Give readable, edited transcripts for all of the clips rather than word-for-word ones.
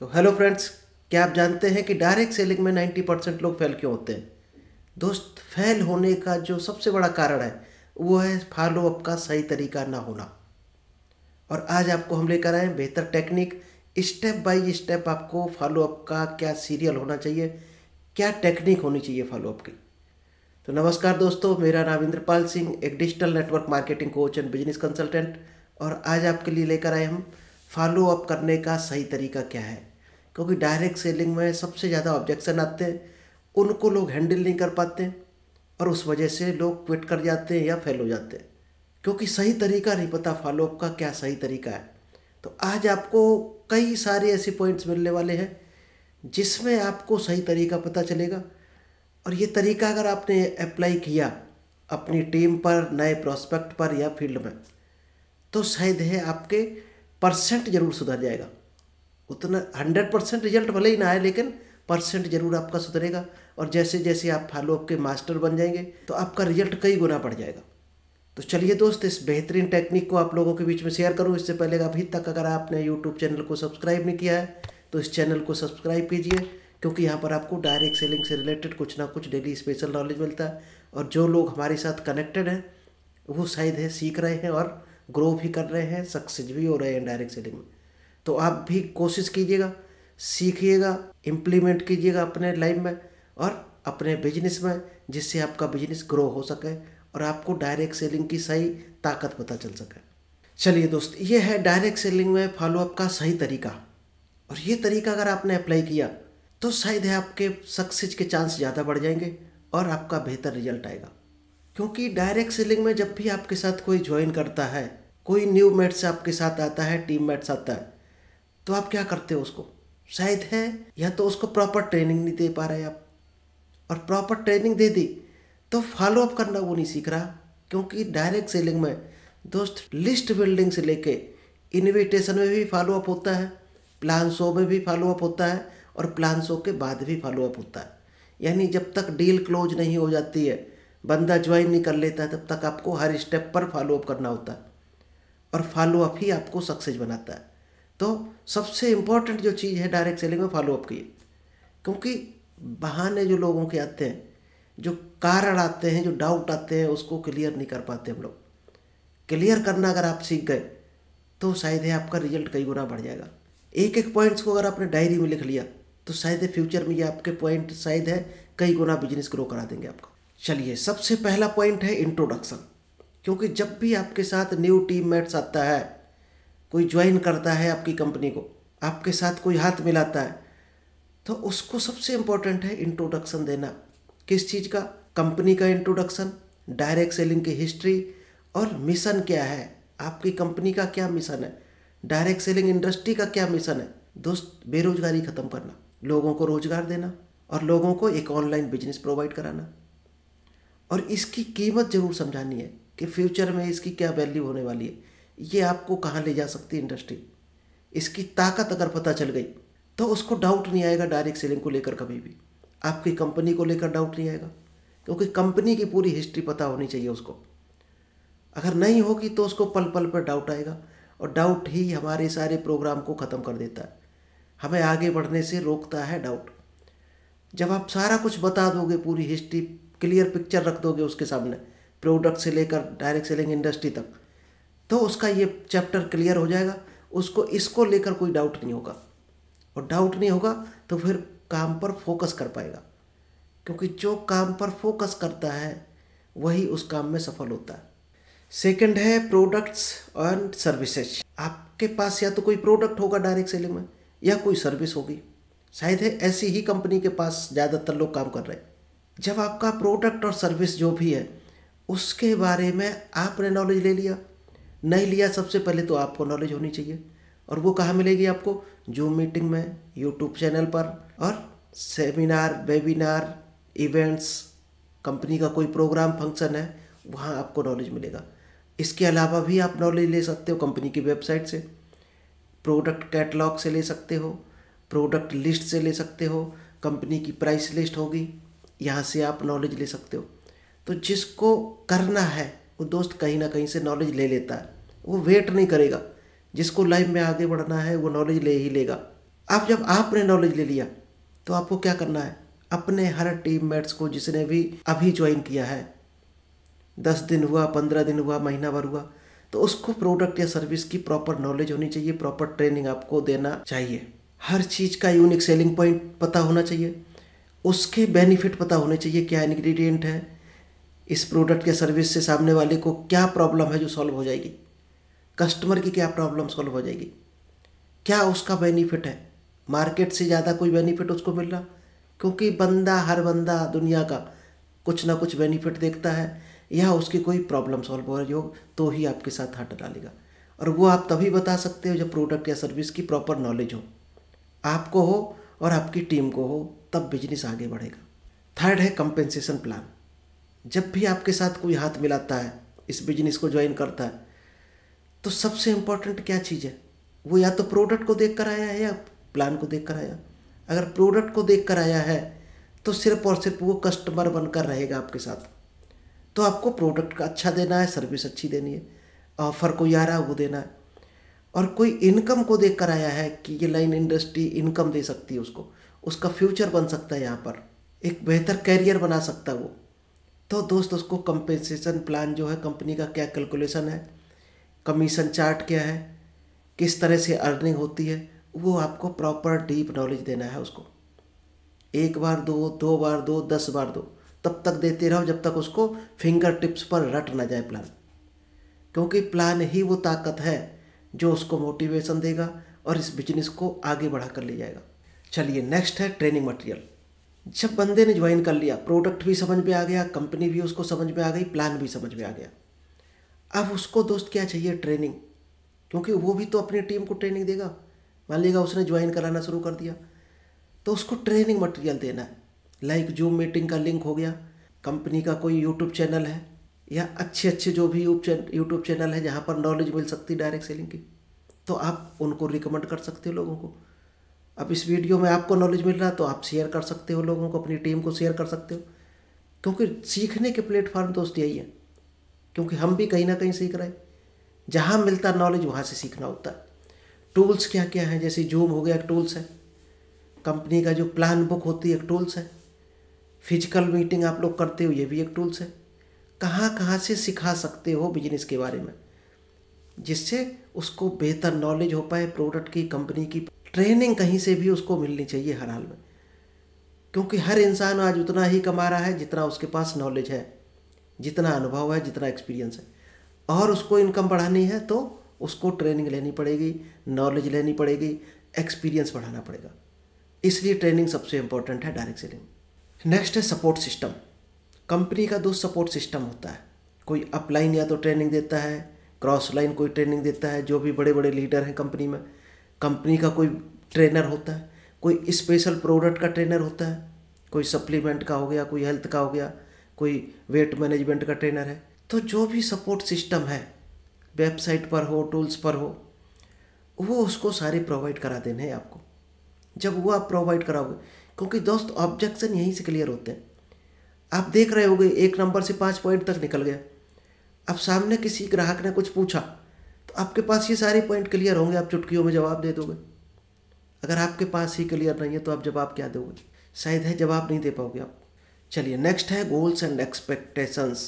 तो hello friends, क्या आप जानते हैं कि डायरेक्ट सेलिंग में 90% लोग फेल क्यों होते हैं? दोस्त, फेल होने का जो सबसे बड़ा कारण है वो है फॉलो अप का सही तरीका ना होना। और आज आपको हम लेकर आए बेहतर टेक्निक, स्टेप बाय स्टेप आपको फॉलो अप का क्या सीरियल होना चाहिए, क्या टेक्निक होनी चाहिए फॉलो अप की। तो नमस्कार दोस्तों, मेरा नाम इंद्रपाल सिंह, एक digital network marketing coach and business consultant. और आज आपके लिए लेकर आए हम फॉलो अप करने का सही तरीका क्या है। क्योंकि डायरेक्ट सेलिंग में सबसे ज़्यादा ऑब्जेक्शन आते हैं, उनको लोग हैंडल नहीं कर पाते और उस वजह से लोग क्विट कर जाते हैं या फेल हो जाते हैं, क्योंकि सही तरीका नहीं पता फॉलो अप का क्या सही तरीका है। तो आज आपको कई सारे ऐसे पॉइंट्स मिलने वाले हैं जिसमें आपको सही तरीका पता चलेगा। और ये तरीका अगर आपने अप्लाई किया अपनी टीम पर, नए प्रोस्पेक्ट पर या फील्ड में, तो शायद है आपके परसेंट जरूर सुधर जाएगा। उतना 100% रिजल्ट भले ही ना आए, लेकिन परसेंट जरूर आपका सुधरेगा। और जैसे जैसे आप फॉलो अप के मास्टर बन जाएंगे तो आपका रिजल्ट कई गुना बढ़ जाएगा। तो चलिए दोस्त, इस बेहतरीन टेक्निक को आप लोगों के बीच में शेयर करूँ इससे पहले अभी तक अगर आपने यूट्यूब चैनल को सब्सक्राइब नहीं किया है तो इस चैनल को सब्सक्राइब कीजिए, क्योंकि यहाँ पर आपको डायरेक्ट सेलिंग से रिलेटेड कुछ ना कुछ डेली स्पेशल नॉलेज मिलता है। और जो लोग हमारे साथ कनेक्टेड हैं वो शायद है सीख रहे हैं और ग्रो भी कर रहे हैं, सक्सेस भी हो रहे हैं डायरेक्ट सेलिंग में। तो आप भी कोशिश कीजिएगा, सीखिएगा, इम्प्लीमेंट कीजिएगा अपने लाइफ में और अपने बिजनेस में, जिससे आपका बिजनेस ग्रो हो सके और आपको डायरेक्ट सेलिंग की सही ताकत पता चल सके। चलिए दोस्त, ये है डायरेक्ट सेलिंग में फॉलो अप का सही तरीका। और ये तरीका अगर आपने अप्लाई किया तो शायद है आपके सक्सेस के चांस ज़्यादा बढ़ जाएंगे और आपका बेहतर रिजल्ट आएगा। क्योंकि डायरेक्ट सेलिंग में जब भी आपके साथ कोई ज्वाइन करता है, कोई न्यू मेट्स आपके साथ आता है, टीम मेट्स आता है, तो आप क्या करते हो उसको, शायद है या तो उसको प्रॉपर ट्रेनिंग नहीं दे पा रहे आप, और प्रॉपर ट्रेनिंग दे दी तो फॉलो अप करना वो नहीं सीख रहा। क्योंकि डायरेक्ट सेलिंग में दोस्त लिस्ट बिल्डिंग से लेके इन्विटेशन में भी फॉलो अप होता है, प्लान शो में भी फॉलो अप होता है और प्लान शो के बाद भी फॉलो अप होता है। यानी जब तक डील क्लोज नहीं हो जाती है, बंदा ज्वाइन नहीं कर लेता है, तब तक आपको हर स्टेप पर फॉलो अप करना होता है और फॉलो अप ही आपको सक्सेस बनाता है। तो सबसे इम्पोर्टेंट जो चीज़ है डायरेक्ट सेलिंग में फॉलो अप की, क्योंकि बहाने जो लोगों के आते हैं, जो कारण आते हैं, जो डाउट आते हैं, उसको क्लियर नहीं कर पाते हम लोग। क्लियर करना अगर आप सीख गए तो शायद है आपका रिजल्ट कई गुना बढ़ जाएगा। एक एक पॉइंट्स को अगर आपने डायरी में लिख लिया तो शायद है फ्यूचर में ये आपके पॉइंट शायद है कई गुना बिजनेस ग्रो करा देंगे आपका। चलिए, सबसे पहला पॉइंट है इंट्रोडक्शन। क्योंकि जब भी आपके साथ न्यू टीममेट्स आता है, कोई ज्वाइन करता है आपकी कंपनी को, आपके साथ कोई हाथ मिलाता है, तो उसको सबसे इम्पोर्टेंट है इंट्रोडक्शन देना। किस चीज़ का? कंपनी का इंट्रोडक्शन, डायरेक्ट सेलिंग की हिस्ट्री और मिशन क्या है, आपकी कंपनी का क्या मिशन है, डायरेक्ट सेलिंग इंडस्ट्री का क्या मिशन है। दोस्त, बेरोजगारी ख़त्म करना, लोगों को रोजगार देना और लोगों को एक ऑनलाइन बिजनेस प्रोवाइड कराना। और इसकी कीमत जरूर समझानी है कि फ्यूचर में इसकी क्या वैल्यू होने वाली है, ये आपको कहाँ ले जा सकती है इंडस्ट्री। इसकी ताकत अगर पता चल गई तो उसको डाउट नहीं आएगा डायरेक्ट सेलिंग को लेकर, कभी भी आपकी कंपनी को लेकर डाउट नहीं आएगा, क्योंकि कंपनी की पूरी हिस्ट्री पता होनी चाहिए उसको। अगर नहीं होगी तो उसको पल पल पर डाउट आएगा और डाउट ही हमारे सारे प्रोग्राम को ख़त्म कर देता है, हमें आगे बढ़ने से रोकता है डाउट। जब आप सारा कुछ बता दोगे, पूरी हिस्ट्री क्लियर पिक्चर रख दोगे उसके सामने, प्रोडक्ट से लेकर डायरेक्ट सेलिंग इंडस्ट्री तक, तो उसका ये चैप्टर क्लियर हो जाएगा, उसको इसको लेकर कोई डाउट नहीं होगा। और डाउट नहीं होगा तो फिर काम पर फोकस कर पाएगा, क्योंकि जो काम पर फोकस करता है वही उस काम में सफल होता है। सेकंड है प्रोडक्ट्स एंड सर्विसेज। आपके पास या तो कोई प्रोडक्ट होगा डायरेक्ट सेलिंग में या कोई सर्विस होगी, शायद है ऐसी ही कंपनी के पास ज़्यादातर लोग काम कर रहे हैं। जब आपका प्रोडक्ट और सर्विस जो भी है उसके बारे में आपने नॉलेज ले लिया, नहीं लिया, सबसे पहले तो आपको नॉलेज होनी चाहिए। और वो कहाँ मिलेगी आपको? जूम मीटिंग में, यूट्यूब चैनल पर और सेमिनार, वेबिनार, इवेंट्स, कंपनी का कोई प्रोग्राम फंक्शन है, वहाँ आपको नॉलेज मिलेगा। इसके अलावा भी आप नॉलेज ले सकते हो कंपनी की वेबसाइट से, प्रोडक्ट कैटलॉग से ले सकते हो, प्रोडक्ट लिस्ट से ले सकते हो, कंपनी की प्राइस लिस्ट होगी, यहाँ से आप नॉलेज ले सकते हो। तो जिसको करना है वो दोस्त कहीं ना कहीं से नॉलेज ले लेता है, वो वेट नहीं करेगा। जिसको लाइफ में आगे बढ़ना है वो नॉलेज ले ही लेगा। अब जब आपने नॉलेज ले लिया तो आपको क्या करना है, अपने हर टीममेट्स को जिसने भी अभी ज्वाइन किया है, 10 दिन हुआ, 15 दिन हुआ, महीना भर हुआ, तो उसको प्रोडक्ट या सर्विस की प्रॉपर नॉलेज होनी चाहिए, प्रॉपर ट्रेनिंग आपको देना चाहिए। हर चीज़ का यूनिक सेलिंग पॉइंट पता होना चाहिए, उसके बेनिफिट पता होने चाहिए, क्या इंग्रेडिएंट है इस प्रोडक्ट या सर्विस से सामने वाले को क्या प्रॉब्लम है जो सॉल्व हो जाएगी, कस्टमर की क्या प्रॉब्लम सॉल्व हो जाएगी, क्या उसका बेनिफिट है, मार्केट से ज़्यादा कोई बेनिफिट उसको मिल रहा, क्योंकि हर बंदा दुनिया का कुछ ना कुछ बेनिफिट देखता है या उसकी कोई प्रॉब्लम सॉल्व हो रही हो तो ही आपके साथ हाथ डालेगा। और वो आप तभी बता सकते हो जब प्रोडक्ट या सर्विस की प्रॉपर नॉलेज हो, आपको हो और आपकी टीम को हो, तब बिजनेस आगे बढ़ेगा। थर्ड है कंपेंसेशन प्लान। जब भी आपके साथ कोई हाथ मिलाता है, इस बिजनेस को ज्वाइन करता है, तो सबसे इम्पोर्टेंट क्या चीज़ है, वो या तो प्रोडक्ट को देख कर आया है या प्लान को देख कर आया। अगर प्रोडक्ट को देख कर आया है तो सिर्फ और सिर्फ वो कस्टमर बनकर रहेगा आपके साथ, तो आपको प्रोडक्ट का अच्छा देना है, सर्विस अच्छी देनी है, ऑफर कोई आ रहा है वो देना है। और कोई इनकम को देख कर आया है कि ये लाइन इंडस्ट्री इनकम दे सकती है उसको, उसका फ्यूचर बन सकता है, यहाँ पर एक बेहतर कैरियर बना सकता है वो, तो दोस्त उसको कंपेंसेशन प्लान जो है, कंपनी का क्या कैलकुलेशन है, कमीशन चार्ट क्या है, किस तरह से अर्निंग होती है, वो आपको प्रॉपर डीप नॉलेज देना है उसको। एक बार दो बार दो, 10 बार दो, तब तक देते रहो जब तक उसको फिंगर टिप्स पर रट ना जाए प्लान, क्योंकि प्लान ही वो ताकत है जो उसको मोटिवेशन देगा और इस बिजनेस को आगे बढ़ा कर ले जाएगा। चलिए नेक्स्ट है ट्रेनिंग मटेरियल। जब बंदे ने ज्वाइन कर लिया, प्रोडक्ट भी समझ में आ गया, कंपनी भी उसको समझ में आ गई, प्लान भी समझ में आ गया, अब उसको दोस्त क्या चाहिए, ट्रेनिंग, क्योंकि वो भी तो अपनी टीम को ट्रेनिंग देगा। मान लीजिएगा उसने ज्वाइन कराना शुरू कर दिया तो उसको ट्रेनिंग मटेरियल देना है, लाइक जूम मीटिंग का लिंक हो गया, कंपनी का कोई यूट्यूब चैनल है या अच्छे जो भी यूट्यूब चैनल है जहाँ पर नॉलेज मिल सकती है डायरेक्ट सेलिंग की, तो आप उनको रिकमेंड कर सकते हो लोगों को। अब इस वीडियो में आपको नॉलेज मिल रहा है तो आप शेयर कर सकते हो लोगों को, अपनी टीम को शेयर कर सकते हो, क्योंकि सीखने के प्लेटफॉर्म दोस्त यही है, क्योंकि हम भी कहीं ना कहीं सीख रहे हैं, जहाँ मिलता नॉलेज वहाँ से सीखना होता है। टूल्स क्या क्या हैं, जैसे जूम हो गया एक टूल्स है, कंपनी का जो प्लान बुक होती है एक टूल्स है, फिजिकल मीटिंग आप लोग करते हो ये भी एक टूल्स है। कहाँ से सिखा सकते हो बिजनेस के बारे में, जिससे उसको बेहतर नॉलेज हो पाए प्रोडक्ट की, कंपनी की। ट्रेनिंग कहीं से भी उसको मिलनी चाहिए हर हाल में, क्योंकि हर इंसान आज उतना ही कमा रहा है जितना उसके पास नॉलेज है, जितना अनुभव है, जितना एक्सपीरियंस है, और उसको इनकम बढ़ानी है तो उसको ट्रेनिंग लेनी पड़ेगी, नॉलेज लेनी पड़ेगी, एक्सपीरियंस बढ़ाना पड़ेगा। इसलिए ट्रेनिंग सबसे इम्पोर्टेंट है डायरेक्ट सेलिंग। नेक्स्ट है सपोर्ट सिस्टम। कंपनी का दो सपोर्ट सिस्टम होता है, कोई अपलाइन या तो ट्रेनिंग देता है, क्रॉस लाइन कोई ट्रेनिंग देता है, जो भी बड़े बड़े लीडर हैं कंपनी में। कंपनी का कोई ट्रेनर होता है, कोई स्पेशल प्रोडक्ट का ट्रेनर होता है, कोई सप्लीमेंट का हो गया, कोई हेल्थ का हो गया, कोई वेट मैनेजमेंट का ट्रेनर है। तो जो भी सपोर्ट सिस्टम है, वेबसाइट पर हो, टूल्स पर हो, वो उसको सारे प्रोवाइड करा देने हैं आपको। जब वो आप प्रोवाइड कराओगे, क्योंकि दोस्त ऑब्जेक्शन यहीं से क्लियर होते हैं। आप देख रहे होगे 1 नंबर से 5 पॉइंट तक निकल गया, अब सामने किसी ग्राहक ने कुछ पूछा तो आपके पास ये सारे पॉइंट क्लियर होंगे, आप चुटकियों में जवाब दे दोगे। अगर आपके पास ही क्लियर नहीं है तो आप जवाब क्या दोगे, शायद है जवाब नहीं दे पाओगे आप। चलिए नेक्स्ट है goals and expectations.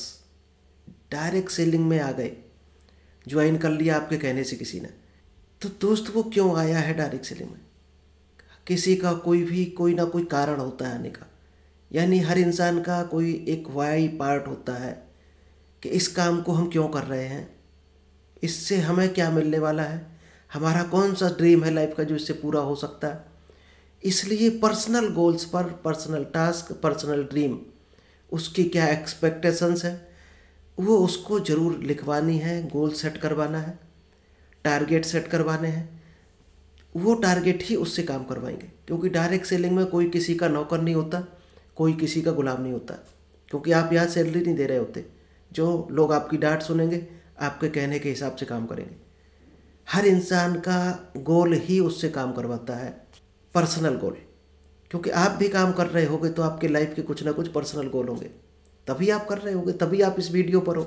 Direct selling में आ गए, ज्वाइन कर लिया आपके कहने से किसी ने, तो दोस्त वो क्यों आया है डायरेक्ट सेलिंग में? किसी का कोई ना कोई कारण होता है आने का, यानी हर इंसान का कोई एक वाई पार्ट होता है कि इस काम को हम क्यों कर रहे हैं, इससे हमें क्या मिलने वाला है, हमारा कौन सा ड्रीम है लाइफ का जो इससे पूरा हो सकता है। इसलिए पर्सनल गोल्स पर, पर्सनल टास्क, पर्सनल ड्रीम, उसकी क्या एक्सपेक्टेशंस है वो उसको ज़रूर लिखवानी है, गोल सेट करवाना है, टारगेट सेट करवाने हैं। वो टारगेट ही उससे काम करवाएंगे, क्योंकि डायरेक्ट सेलिंग में कोई किसी का नौकर नहीं होता, कोई किसी का गुलाम नहीं होता, क्योंकि आप यहाँ सैलरी नहीं दे रहे होते। जो लोग आपकी डांट सुनेंगे आपके कहने के हिसाब से काम करेंगे। हर इंसान का गोल ही उससे काम करवाता है, पर्सनल गोल, क्योंकि आप भी काम कर रहे होगे तो आपके लाइफ के कुछ ना कुछ पर्सनल गोल होंगे, तभी आप कर रहे होगे, तभी आप इस वीडियो पर हो।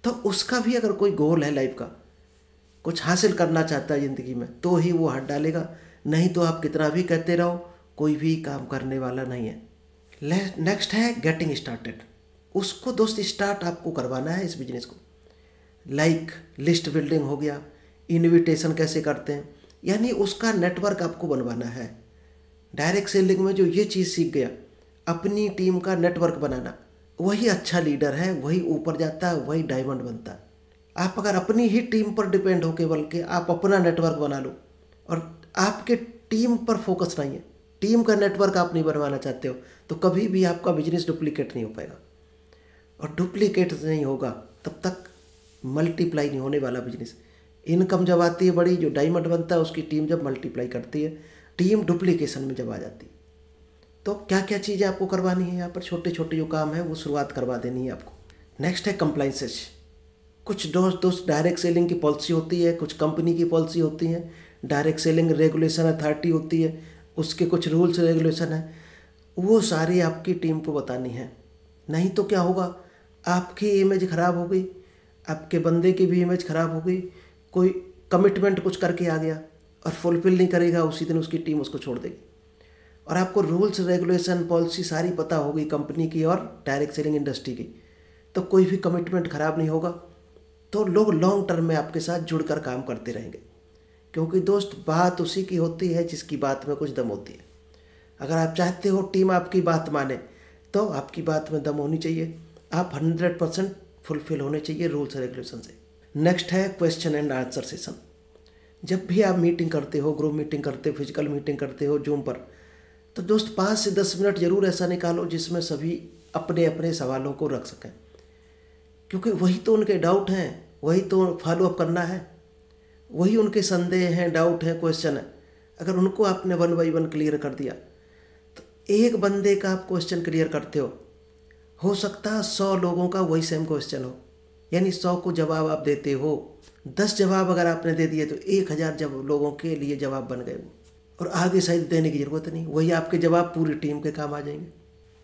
तो उसका भी अगर कोई गोल है लाइफ का, कुछ हासिल करना चाहता है ज़िंदगी में, तो ही वो हाथ डालेगा, नहीं तो आप कितना भी कहते रहो, कोई भी काम करने वाला नहीं है। नेक्स्ट है गेटिंग स्टार्टेड। उसको दोस्त स्टार्ट आपको करवाना है इस बिजनेस को। लाइक लिस्ट बिल्डिंग हो गया, इनविटेशन कैसे करते हैं, यानी उसका नेटवर्क आपको बनवाना है। डायरेक्ट सेलिंग में जो ये चीज़ सीख गया, अपनी टीम का नेटवर्क बनाना, वही अच्छा लीडर है, वही ऊपर जाता है, वही डायमंड बनता है। आप अगर अपनी ही टीम पर डिपेंड हो केवल के आप अपना नेटवर्क बना लो और आपके टीम पर फोकस नहीं है, टीम का नेटवर्क आप नहीं बनवाना चाहते हो, तो कभी भी आपका बिजनेस डुप्लीकेट नहीं हो पाएगा। और डुप्लीकेट नहीं होगा तब तक मल्टीप्लाई नहीं होने वाला बिजनेस। इनकम जब आती है बड़ी, जो डायमंड बनता है उसकी टीम जब मल्टीप्लाई करती है, टीम डुप्लीकेशन में जब आ जाती है। तो क्या क्या चीज़ें आपको करवानी है यहाँ पर, छोटे छोटे जो काम है वो शुरुआत करवा देनी है आपको। नेक्स्ट है कंप्लाइंसेस। कुछ दोस्त डायरेक्ट सेलिंग की पॉलिसी होती है, कुछ कंपनी की पॉलिसी होती है, डायरेक्ट सेलिंग रेगुलेशन अथॉरिटी होती है, उसके कुछ रूल्स रेगुलेशन है, वो सारी आपकी टीम को बतानी है। नहीं तो क्या होगा, आपकी इमेज ख़राब हो गई, आपके बंदे की भी इमेज ख़राब हो गई। कोई कमिटमेंट कुछ करके आ गया और फुलफिल नहीं करेगा, उसी दिन उसकी टीम उसको छोड़ देगी। और आपको रूल्स रेगुलेशन पॉलिसी सारी पता होगी कंपनी की और डायरेक्ट सेलिंग इंडस्ट्री की, तो कोई भी कमिटमेंट ख़राब नहीं होगा। तो लोग लॉन्ग टर्म में आपके साथ जुड़कर काम करते रहेंगे, क्योंकि दोस्त बात उसी की होती है जिसकी बात में कुछ दम होती है। अगर आप चाहते हो टीम आपकी बात माने, तो आपकी बात में दम होनी चाहिए, आप 100% फुलफिल होने चाहिए रूल्स रेगुलेशन से। नेक्स्ट है क्वेश्चन एंड आंसर सेशन। जब भी आप मीटिंग करते हो, ग्रुप मीटिंग करते हो, फिजिकल मीटिंग करते हो जूम पर, तो दोस्त 5 से 10 मिनट ज़रूर ऐसा निकालो जिसमें सभी अपने अपने सवालों को रख सकें, क्योंकि वही तो उनके डाउट हैं, वही तो फॉलोअप करना है, वही उनके संदेह हैं, डाउट हैं, क्वेश्चन है। अगर उनको आपने 1 बाय 1 क्लियर कर दिया, तो एक बंदे का आप क्वेश्चन क्लियर करते हो सकता है 100 लोगों का वही सेम क्वेश्चन हो, यानी 100 को जवाब आप देते हो, 10 जवाब अगर आपने दे दिए तो 1000 जब लोगों के लिए जवाब बन गए वो, और आगे शायद देने की ज़रूरत नहीं, वही आपके जवाब पूरी टीम के काम आ जाएंगे।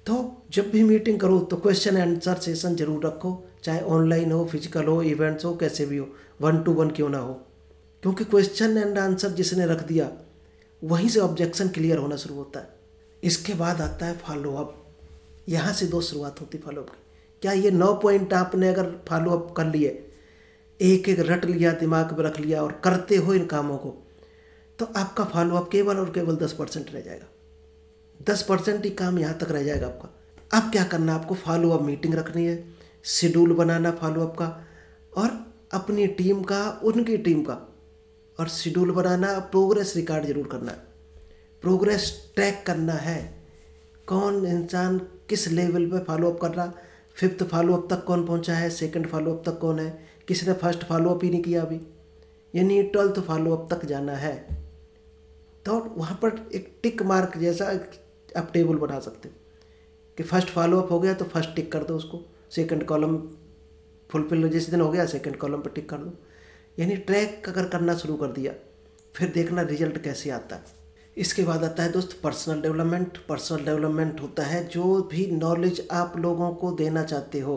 तो जब भी मीटिंग करो तो क्वेश्चन आंसर सेशन जरूर रखो, चाहे ऑनलाइन हो, फिजिकल हो, इवेंट्स हो, कैसे भी हो, 1 to 1 क्यों ना हो, क्योंकि क्वेश्चन एंड आंसर जिसने रख दिया वहीं से ऑब्जेक्शन क्लियर होना शुरू होता है। इसके बाद आता है फॉलोअप। यहाँ से दो शुरुआत होती फॉलोअप की। क्या ये 9 पॉइंट आपने अगर फॉलोअप कर लिए, एक एक रट लिया, दिमाग में रख लिया और करते हो इन कामों को, तो आपका फॉलोअप केवल और केवल 10% रह जाएगा। 10% ही काम यहाँ तक रह जाएगा आपका। अब क्या करना, आपको फॉलोअप मीटिंग रखनी है, शेड्यूल बनाना फॉलोअप का, और अपनी टीम का, उनकी टीम का, और शेड्यूल बनाना, प्रोग्रेस रिकॉर्ड जरूर करना है, प्रोग्रेस ट्रैक करना है, कौन इंसान किस लेवल पे फॉलोअप कर रहा, 5th फॉलोअप तक कौन पहुंचा है, 2nd फॉलोअप तक कौन है, किसने 1st फॉलोअप ही नहीं किया अभी, यानी 12th फॉलोअप तक जाना है। तो वहाँ पर एक टिक मार्क जैसा आप टेबल बना सकते हो कि 1st फॉलोअप हो गया तो 1st टिक कर दो उसको, 2nd कॉलम फुलफिल जिस दिन हो गया 2nd कॉलम पर टिक कर दो। यानी ट्रैक अगर करना शुरू कर दिया, फिर देखना रिजल्ट कैसे आता है। इसके बाद आता है दोस्त पर्सनल डेवलपमेंट। पर्सनल डेवलपमेंट होता है जो भी नॉलेज आप लोगों को देना चाहते हो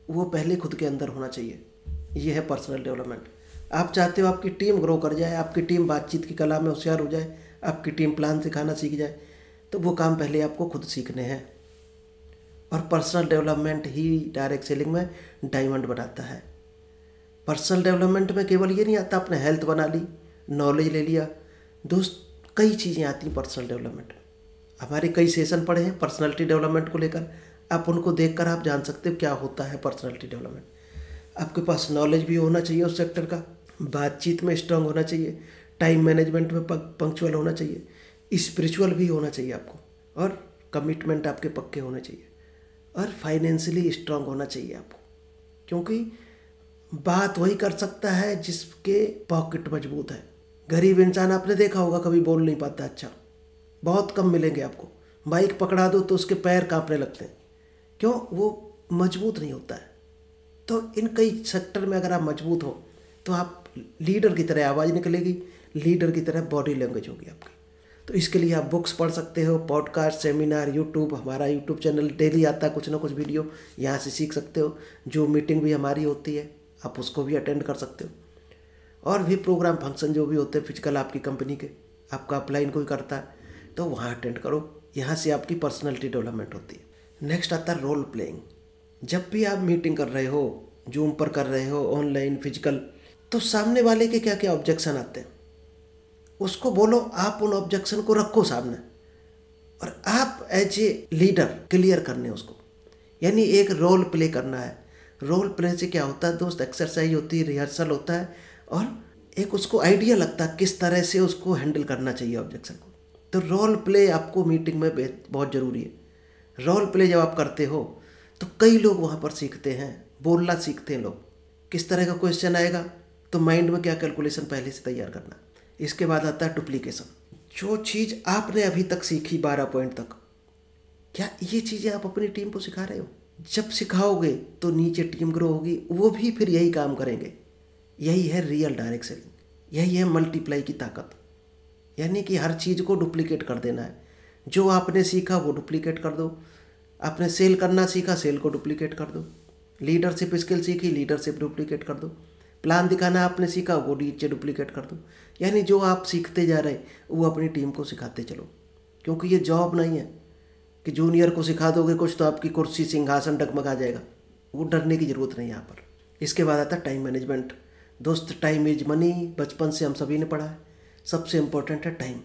वो पहले खुद के अंदर होना चाहिए, ये है पर्सनल डेवलपमेंट। आप चाहते हो आपकी टीम ग्रो कर जाए, आपकी टीम बातचीत की कला में होशियार हो जाए, आपकी टीम प्लान सिखाना सीख जाए, तो वो काम पहले आपको खुद सीखने हैं। और पर्सनल डेवलपमेंट ही डायरेक्ट सेलिंग में डायमंड बनाता है। पर्सनल डेवलपमेंट में केवल ये नहीं आता आपने हेल्थ बना ली, नॉलेज ले लिया, दोस्त कई चीज़ें आती हैं पर्सनल डेवलपमेंट में। हमारे कई सेशन पढ़े हैं पर्सनालिटी डेवलपमेंट को लेकर, आप उनको देखकर आप जान सकते हो क्या होता है पर्सनालिटी डेवलपमेंट। आपके पास नॉलेज भी होना चाहिए उस सेक्टर का, बातचीत में स्ट्रांग होना चाहिए, टाइम मैनेजमेंट में पंक्चुअल होना चाहिए, स्पिरिचुअल भी होना चाहिए आपको, और कमिटमेंट आपके पक्के होने चाहिए, और फाइनेंशियली स्ट्रांग होना चाहिए आपको, क्योंकि बात वही कर सकता है जिसके पॉकेट मजबूत है। गरीब इंसान आपने देखा होगा कभी बोल नहीं पाता, अच्छा बहुत कम मिलेंगे आपको। माइक पकड़ा दो तो उसके पैर कांपने लगते हैं, क्यों? वो मजबूत नहीं होता है। तो इन कई सेक्टर में अगर आप मजबूत हो तो आप लीडर की तरह आवाज़ निकलेगी, लीडर की तरह बॉडी लैंग्वेज होगी आपकी। तो इसके लिए आप बुक्स पढ़ सकते हो, पॉडकास्ट, सेमिनार, यूट्यूब, हमारा यूट्यूब चैनल डेली आता है कुछ ना कुछ वीडियो, यहाँ से सीख सकते हो। जो मीटिंग भी हमारी होती है आप उसको भी अटेंड कर सकते हो, और भी प्रोग्राम फंक्शन जो भी होते हैं फिजिकल आपकी कंपनी के, आपका अपलाइन कोई करता है तो वहाँ अटेंड करो। यहाँ से आपकी पर्सनैलिटी डेवलपमेंट होती है। नेक्स्ट आता है रोल प्लेइंग। जब भी आप मीटिंग कर रहे हो, जूम पर कर रहे हो, ऑनलाइन, फिजिकल, तो सामने वाले के क्या क्या ऑब्जेक्शन आते हैं उसको बोलो, आप उन ऑब्जेक्शन को रखो सामने और आप एज ए लीडर क्लियर करने उसको, यानी एक रोल प्ले करना है। रोल प्ले से क्या होता है दोस्त, एक्सरसाइज होती है, रिहर्सल होता है और एक उसको आइडिया लगता है किस तरह से उसको हैंडल करना चाहिए ऑब्जेक्शन को। तो रोल प्ले आपको मीटिंग में बहुत ज़रूरी है। रोल प्ले जब आप करते हो तो कई लोग वहाँ पर सीखते हैं, बोलना सीखते हैं लोग, किस तरह का क्वेश्चन आएगा तो माइंड में क्या कैलकुलेशन पहले से तैयार करना। इसके बाद आता है डुप्लीकेशन। जो चीज़ आपने अभी तक सीखी 12 पॉइंट तक, क्या ये चीज़ें आप अपनी टीम को सिखा रहे हो? जब सिखाओगे तो नीचे टीम ग्रो होगी, वो भी फिर यही काम करेंगे। यही है रियल डायरेक्ट सेलिंग, यही है मल्टीप्लाई की ताकत। यानी कि हर चीज़ को डुप्लीकेट कर देना है। जो आपने सीखा वो डुप्लीकेट कर दो। आपने सेल करना सीखा, सेल को डुप्लीकेट कर दो। लीडरशिप स्किल सीखी, लीडरशिप डुप्लीकेट कर दो। प्लान दिखाना आपने सीखा, वो नीचे डुप्लीकेट कर दो। यानी जो आप सीखते जा रहे वो अपनी टीम को सिखाते चलो, क्योंकि ये जॉब नहीं है कि जूनियर को सिखा दोगे कुछ तो आपकी कुर्सी सिंहासन डगमगा जाएगा। वो डरने की ज़रूरत नहीं यहाँ पर। इसके बाद आता है टाइम मैनेजमेंट। दोस्त, टाइम इज मनी, बचपन से हम सभी ने पढ़ा है। सबसे इम्पोर्टेंट है टाइम।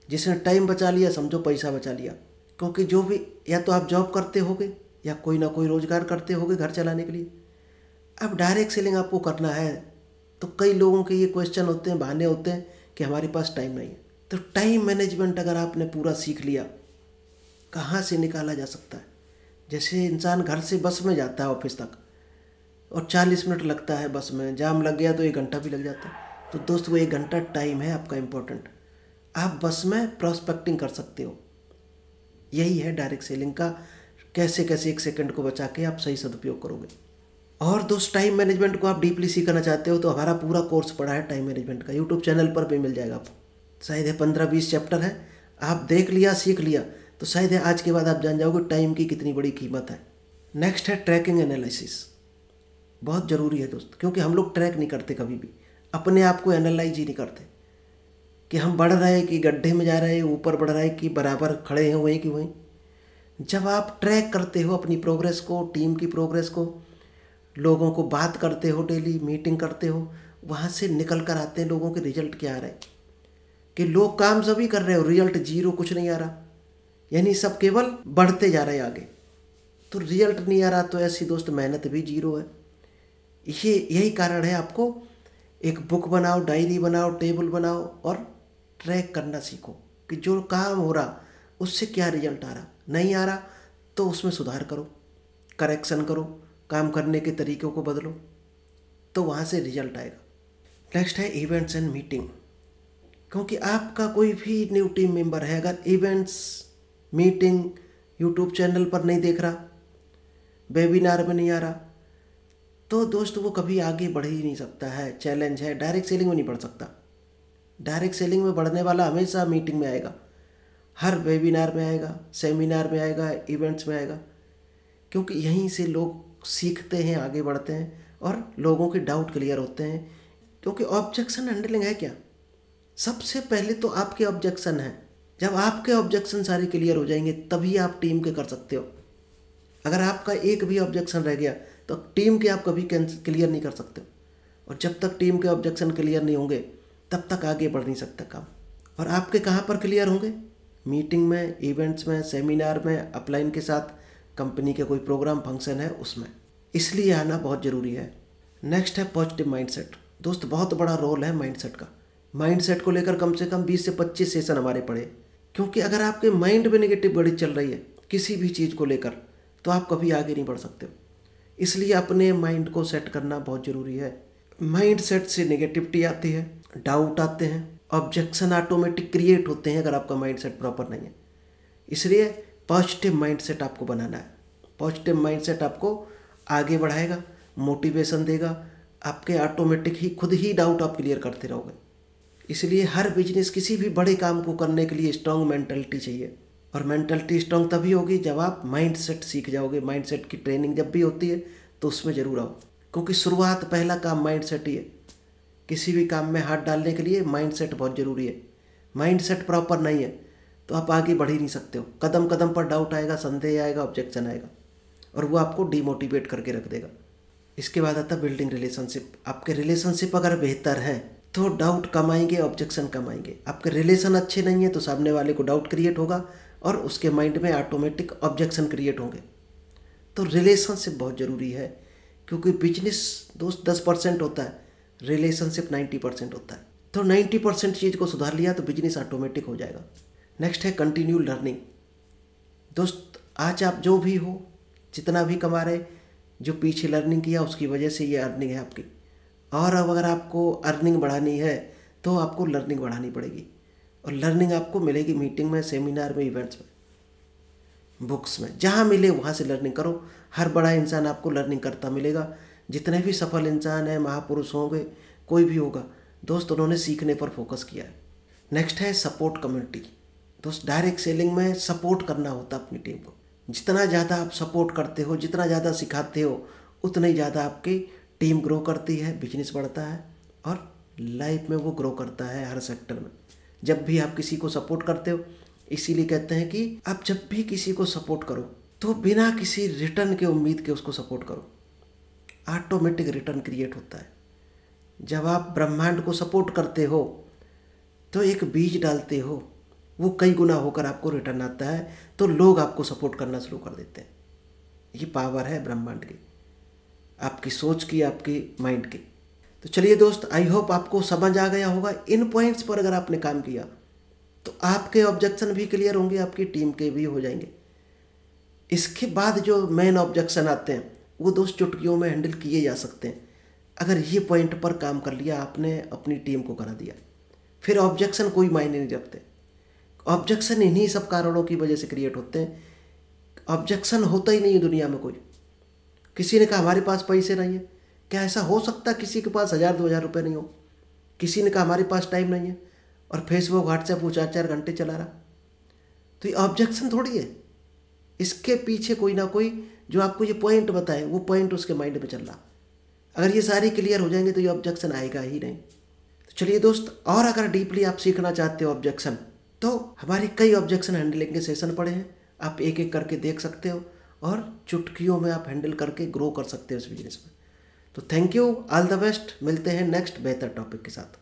जिसने टाइम बचा लिया समझो पैसा बचा लिया। क्योंकि जो भी, या तो आप जॉब करते होगे या कोई ना कोई रोज़गार करते होगे घर चलाने के लिए। अब डायरेक्ट सेलिंग आपको करना है तो कई लोगों के ये क्वेश्चन होते हैं, बहाने होते हैं कि हमारे पास टाइम नहीं है। तो टाइम मैनेजमेंट अगर आपने पूरा सीख लिया, कहाँ से निकाला जा सकता है। जैसे इंसान घर से बस में जाता है ऑफिस तक और 40 मिनट लगता है बस में, जाम लग गया तो 1 घंटा भी लग जाता है। तो दोस्त वो 1 घंटा टाइम है आपका इम्पोर्टेंट। आप बस में प्रॉस्पेक्टिंग कर सकते हो। यही है डायरेक्ट सेलिंग का, कैसे कैसे 1 सेकंड को बचा के आप सही सदुपयोग करोगे। और दोस्त, टाइम मैनेजमेंट को आप डीपली सीखना चाहते हो तो हमारा पूरा कोर्स पड़ा है टाइम मैनेजमेंट का, यूट्यूब चैनल पर भी मिल जाएगा आपको। शायद है 15-20 चैप्टर है, आप देख लिया, सीख लिया तो शायद है आज के बाद आप जान जाओगे टाइम की कितनी बड़ी कीमत है। नेक्स्ट है ट्रैकिंग एनालिसिस। बहुत ज़रूरी है दोस्त, क्योंकि हम लोग ट्रैक नहीं करते कभी भी, अपने आप को एनालाइज ही नहीं करते कि हम बढ़ रहे हैं कि गड्ढे में जा रहे हैं, ऊपर बढ़ रहे हैं कि बराबर खड़े हैं वहीं कि वहीं। जब आप ट्रैक करते हो अपनी प्रोग्रेस को, टीम की प्रोग्रेस को, लोगों को बात करते हो, डेली मीटिंग करते हो, वहाँ से निकल कर आते हैं लोगों के रिजल्ट क्या आ रहे हैं। कि लोग काम सभी कर रहे हो, रिजल्ट जीरो, कुछ नहीं आ रहा, यानी सब केवल बढ़ते जा रहे हैं आगे। तो रिजल्ट नहीं आ रहा तो ऐसी दोस्त मेहनत भी जीरो है। यही कारण है, आपको एक बुक बनाओ, डायरी बनाओ, टेबल बनाओ और ट्रैक करना सीखो कि जो काम हो रहा उससे क्या रिजल्ट आ रहा। नहीं आ रहा तो उसमें सुधार करो, करेक्शन करो, काम करने के तरीक़ों को बदलो, तो वहाँ से रिजल्ट आएगा। नेक्स्ट है इवेंट्स एंड मीटिंग। क्योंकि आपका कोई भी न्यू टीम मेंबर है, अगर इवेंट्स, मीटिंग यूट्यूब चैनल पर नहीं देख रहा, वेबिनार में नहीं आ रहा, तो दोस्त वो कभी आगे बढ़ ही नहीं सकता है। चैलेंज है, डायरेक्ट सेलिंग में नहीं बढ़ सकता। डायरेक्ट सेलिंग में बढ़ने वाला हमेशा मीटिंग में आएगा, हर वेबिनार में आएगा, सेमिनार में आएगा, इवेंट्स में आएगा, क्योंकि यहीं से लोग सीखते हैं, आगे बढ़ते हैं और लोगों के डाउट क्लियर होते हैं। क्योंकि ऑब्जेक्शन हैंडलिंग है क्या, सबसे पहले तो आपके ऑब्जेक्शन हैं। जब आपके ऑब्जेक्शन सारे क्लियर हो जाएंगे तभी आप टीम के कर सकते हो। अगर आपका एक भी ऑब्जेक्शन रह गया तो टीम के आप कभी क्लियर नहीं कर सकते। और जब तक टीम के ऑब्जेक्शन क्लियर नहीं होंगे तब तक आगे बढ़ नहीं सकता काम। और आपके कहाँ पर क्लियर होंगे, मीटिंग में, इवेंट्स में, सेमिनार में, अपलाइन के साथ, कंपनी के कोई प्रोग्राम फंक्शन है उसमें। इसलिए आना बहुत ज़रूरी है। नेक्स्ट है पॉजिटिव माइंडसेट। दोस्त, बहुत बड़ा रोल है माइंडसेट का। माइंडसेट को लेकर कम से कम 20 से 25 सेशन हमारे पढ़े। क्योंकि अगर आपके माइंड में नेगेटिव बड़ी चल रही है किसी भी चीज़ को लेकर तो आप कभी आगे नहीं बढ़ सकते हो। इसलिए अपने माइंड को सेट करना बहुत ज़रूरी है। माइंड सेट से नेगेटिविटी आती है, डाउट आते हैं, ऑब्जेक्शन ऑटोमेटिक क्रिएट होते हैं अगर आपका माइंड सेट प्रॉपर नहीं है। इसलिए पॉजिटिव माइंड सेट आपको बनाना है। पॉजिटिव माइंड सेट आपको आगे बढ़ाएगा, मोटिवेशन देगा, आपके ऑटोमेटिक ही खुद ही डाउट आप क्लियर करते रहोगे। इसलिए हर बिजनेस, किसी भी बड़े काम को करने के लिए स्ट्रांग मेंटलिटी चाहिए। और मेंटलिटी स्ट्रांग तभी होगी जब आप माइंड सेट सीख जाओगे। माइंड सेट की ट्रेनिंग जब भी होती है तो उसमें ज़रूर आओ, क्योंकि शुरुआत, पहला काम माइंड सेट ही है। किसी भी काम में हाथ डालने के लिए माइंड सेट बहुत ज़रूरी है। माइंडसेट प्रॉपर नहीं है तो आप आगे बढ़ ही नहीं सकते हो। कदम कदम पर डाउट आएगा, संदेह आएगा, ऑब्जेक्शन आएगा और वो आपको डीमोटिवेट करके रख देगा। इसके बाद आता है बिल्डिंग रिलेशनशिप। आपके रिलेशनशिप अगर बेहतर हैं तो डाउट कम आएंगे, ऑब्जेक्शन कम आएंगे। आपके रिलेशन अच्छे नहीं है तो सामने वाले को डाउट क्रिएट होगा और उसके माइंड में ऑटोमेटिक ऑब्जेक्शन क्रिएट होंगे। तो रिलेशनशिप बहुत ज़रूरी है, क्योंकि बिजनेस दोस्त 10% होता है, रिलेशनशिप 90% होता है। तो 90% चीज़ को सुधार लिया तो बिजनेस ऑटोमेटिक हो जाएगा। नेक्स्ट है कंटिन्यू लर्निंग। दोस्त आज आप जो भी हो, जितना भी कमा रहे, जो पीछे लर्निंग किया उसकी वजह से ये अर्निंग है आपकी। और अब अगर आपको अर्निंग बढ़ानी है तो आपको लर्निंग बढ़ानी पड़ेगी, और लर्निंग आपको मिलेगी मीटिंग में, सेमिनार में, इवेंट्स में, बुक्स में, जहाँ मिले वहाँ से लर्निंग करो। हर बड़ा इंसान आपको लर्निंग करता मिलेगा। जितने भी सफल इंसान हैं, महापुरुष होंगे, कोई भी होगा दोस्त, उन्होंने सीखने पर फोकस किया है। नेक्स्ट है सपोर्ट कम्युनिटी। दोस्त डायरेक्ट सेलिंग में सपोर्ट करना होता है अपनी टीम को। जितना ज़्यादा आप सपोर्ट करते हो, जितना ज़्यादा सिखाते हो, उतना ही ज़्यादा आपकी टीम ग्रो करती है, बिजनेस बढ़ता है और लाइफ में वो ग्रो करता है हर सेक्टर में। जब भी आप किसी को सपोर्ट करते हो, इसीलिए कहते हैं कि आप जब भी किसी को सपोर्ट करो तो बिना किसी रिटर्न के उम्मीद के उसको सपोर्ट करो, ऑटोमेटिक रिटर्न क्रिएट होता है। जब आप ब्रह्मांड को सपोर्ट करते हो तो एक बीज डालते हो, वो कई गुना होकर आपको रिटर्न आता है, तो लोग आपको सपोर्ट करना शुरू कर देते हैं। ये पावर है ब्रह्मांड की, आपकी सोच की, आपकी माइंड की। तो चलिए दोस्त, आई होप आपको समझ आ गया होगा। इन पॉइंट्स पर अगर आपने काम किया तो आपके ऑब्जेक्शन भी क्लियर होंगे, आपकी टीम के भी हो जाएंगे। इसके बाद जो मेन ऑब्जेक्शन आते हैं वो दोस्त चुटकियों में हैंडल किए जा सकते हैं। अगर ये पॉइंट पर काम कर लिया आपने, अपनी टीम को करा दिया, फिर ऑब्जेक्शन कोई मायने नहीं रखते। ऑब्जेक्शन इन्हीं सब कारणों की वजह से क्रिएट होते हैं। ऑब्जेक्शन होता ही नहीं है दुनिया में कोई। किसी ने कहा हमारे पास पैसे नहीं है, क्या ऐसा हो सकता है किसी के पास 1000-2000 रुपये नहीं हो? किसी ने कहा हमारे पास टाइम नहीं है और फेसबुक व्हाट्सएप वो 4-4 घंटे चला रहा, तो ये ऑब्जेक्शन थोड़ी है। इसके पीछे कोई ना कोई जो आपको ये पॉइंट बताए, वो पॉइंट उसके माइंड में चल रहा। अगर ये सारी क्लियर हो जाएंगे तो ये ऑब्जेक्शन आएगा ही नहीं। तो चलिए दोस्त, और अगर डीपली आप सीखना चाहते हो ऑब्जेक्शन, तो हमारी कई ऑब्जेक्शन हैंडलिंग के सेशन पड़े हैं, आप एक एक करके देख सकते हो और चुटकियों में आप हैंडल करके ग्रो कर सकते हो इस बिजनेस में। तो thank you, all the best. मिलते हैं नेक्स्ट बेहतर टॉपिक के साथ।